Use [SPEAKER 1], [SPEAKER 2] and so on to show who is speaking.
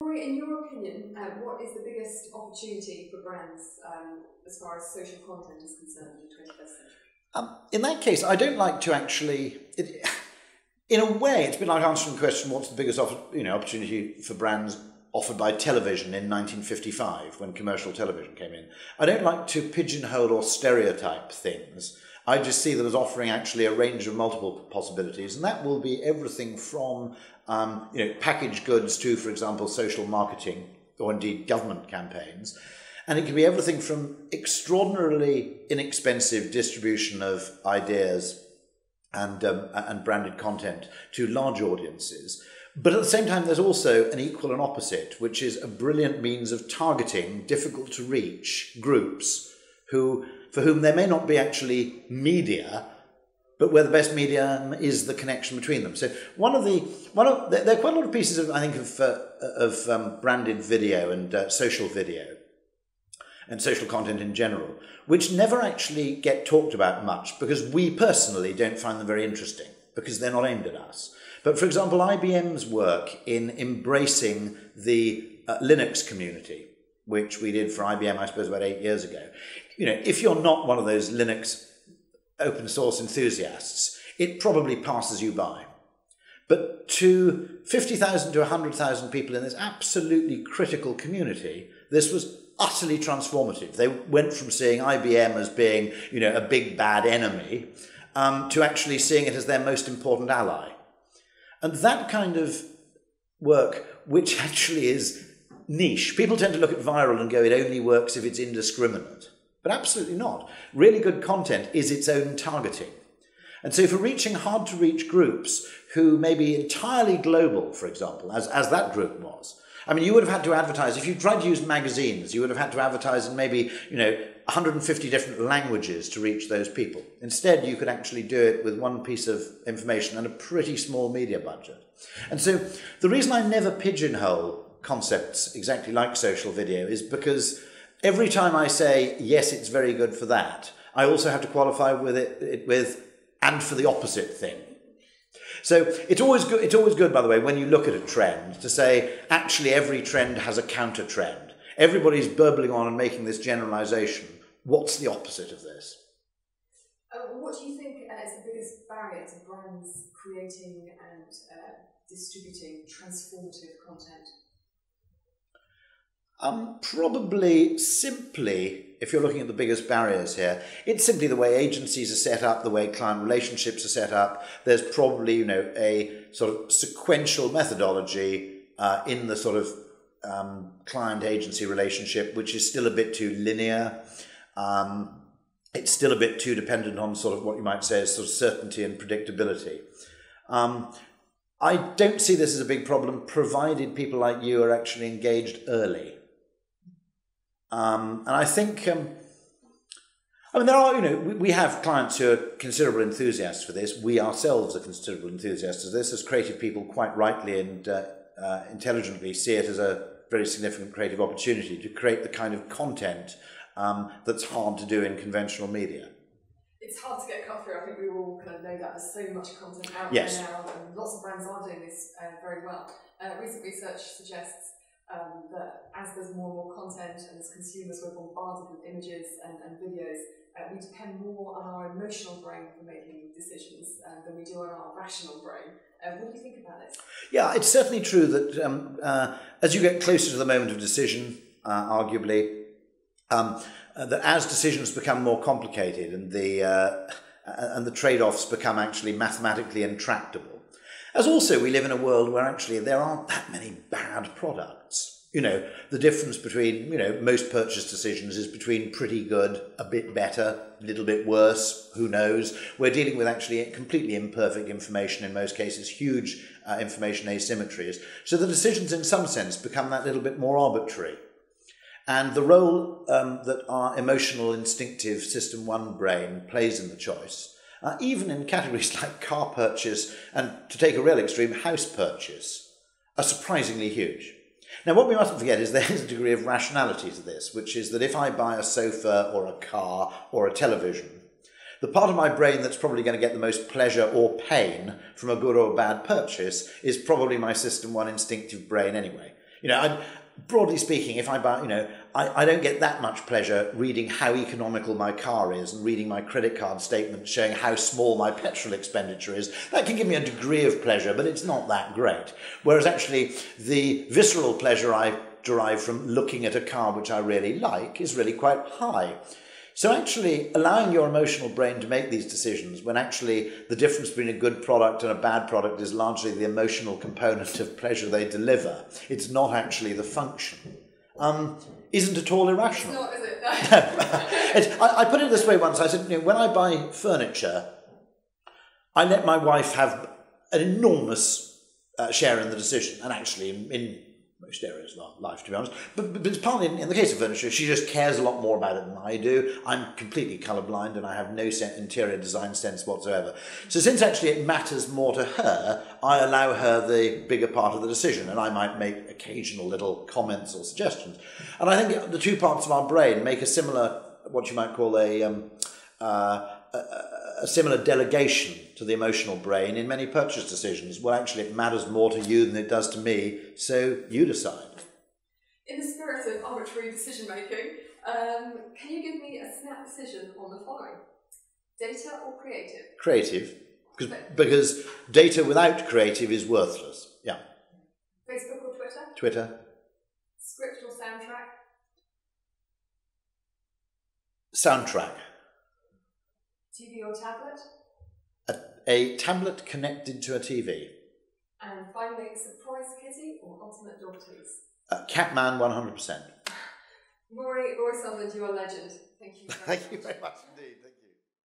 [SPEAKER 1] Rory, in your opinion, what is the biggest opportunity for brands as far as social content is concerned in the 21st century?
[SPEAKER 2] In that case, I don't like to actually... in a way, it's been like answering the question, what's the biggest opportunity for brands offered by television in 1955 when commercial television came in. I don't like to pigeonhole or stereotype things. I just see them as offering actually a range of multiple possibilities, and that will be everything from packaged goods to, for example, social marketing or indeed government campaigns. And it can be everything from extraordinarily inexpensive distribution of ideas and branded content to large audiences. But at the same time, there's also an equal and opposite, which is a brilliant means of targeting difficult to reach groups for whom there may not be actually media, but where the best medium is the connection between them. So there are quite a lot of pieces of, I think, of branded video and social video and social content in general, which never actually get talked about much because we personally don't find them very interesting because they're not aimed at us. But for example, IBM's work in embracing the Linux community, which we did for IBM, I suppose, about 8 years ago. If you're not one of those Linux open source enthusiasts, it probably passes you by. But to 50,000 to 100,000 people in this absolutely critical community, this was utterly transformative. They went from seeing IBM as being, a big bad enemy, to actually seeing it as their most important ally. And that kind of work, which actually is niche, people tend to look at viral and go, it only works if it's indiscriminate. But absolutely not. Really good content is its own targeting. And so for reaching hard-to-reach groups who may be entirely global, for example, as that group was, I mean, you would have had to advertise, if you tried to use magazines, you would have had to advertise in maybe, 150 different languages to reach those people. Instead, you could actually do it with one piece of information and a pretty small media budget. And so the reason I never pigeonhole concepts exactly like social video is because every time I say, yes, it's very good for that, I also have to qualify with it with, and for the opposite thing. So it's always good, by the way, when you look at a trend to say, actually, every trend has a counter trend. Everybody's burbling on and making this generalization. What's the opposite of this?
[SPEAKER 1] What do you think is the biggest barrier to brands creating and distributing transformative content?
[SPEAKER 2] Probably simply, if you're looking at the biggest barriers here, it's simply the way agencies are set up, the way client relationships are set up. There's probably, a sort of sequential methodology in the sort of client-agency relationship, which is still a bit too linear. It's still a bit too dependent on sort of what you might say is sort of certainty and predictability. I don't see this as a big problem, provided people like you are actually engaged early. And I think, there are, we have clients who are considerable enthusiasts for this. We ourselves are considerable enthusiasts of this, as creative people quite rightly and intelligently see it as a very significant creative opportunity to create the kind of content that's hard to do in conventional media.
[SPEAKER 1] It's hard to get cut through. I think we all kind of know that there's so much content out
[SPEAKER 2] yes.
[SPEAKER 1] there now, and lots of brands are doing this very well. Recent research suggests that as there's more and more content and as consumers we're bombarded with images and videos, we depend more on our emotional brain for making decisions than we do on our rational brain. What do you think about this? Yeah,
[SPEAKER 2] it's certainly true that as you get closer to the moment of decision, arguably, that as decisions become more complicated and the trade-offs become actually mathematically intractable, as also we live in a world where actually there aren't that many bad products. The difference between, most purchase decisions is between pretty good, a bit better, a little bit worse, who knows. We're dealing with actually completely imperfect information in most cases, huge information asymmetries. So the decisions in some sense become that little bit more arbitrary. And the role that our emotional, instinctive System 1 brain plays in the choice, even in categories like car purchase and, to take a real extreme, house purchase, are surprisingly huge. Now, what we mustn't forget is there is a degree of rationality to this, which is that if I buy a sofa or a car or a television, the part of my brain that's probably going to get the most pleasure or pain from a good or bad purchase is probably my System 1 instinctive brain anyway. You know, broadly speaking, if I buy, you know, I don't get that much pleasure reading how economical my car is and reading my credit card statement showing how small my petrol expenditure is. That can give me a degree of pleasure, but it's not that great. Whereas actually the visceral pleasure I derive from looking at a car which I really like is really quite high. So actually allowing your emotional brain to make these decisions when actually the difference between a good product and a bad product is largely the emotional component of pleasure they deliver. It's not actually the function. Isn't at all irrational.
[SPEAKER 1] It's not, is it? No.
[SPEAKER 2] I put it this way once. I said, you know, when I buy furniture, I let my wife have an enormous share in the decision, and actually in most areas of our life, to be honest. But it's partly in the case of furniture, she just cares a lot more about it than I do. I'm completely colourblind and I have no interior design sense whatsoever. So since actually it matters more to her, I allow her the bigger part of the decision, and I might make occasional little comments or suggestions. And I think the two parts of our brain make a similar, what you might call a similar delegation to the emotional brain in many purchase decisions. Well, actually, it matters more to you than it does to me, so you decide.
[SPEAKER 1] In the spirit of arbitrary decision-making, can you give me a snap decision on the following? Data or creative?
[SPEAKER 2] Creative, because data without creative is worthless. Yeah.
[SPEAKER 1] Facebook or Twitter?
[SPEAKER 2] Twitter.
[SPEAKER 1] Script or soundtrack?
[SPEAKER 2] Soundtrack.
[SPEAKER 1] TV or tablet?
[SPEAKER 2] A tablet connected to a TV.
[SPEAKER 1] And finally, surprise kitty or ultimate dog tease?
[SPEAKER 2] Catman 100%.
[SPEAKER 1] Rory Sutherland, you are a legend. Thank you very much.
[SPEAKER 2] Thank you very much indeed.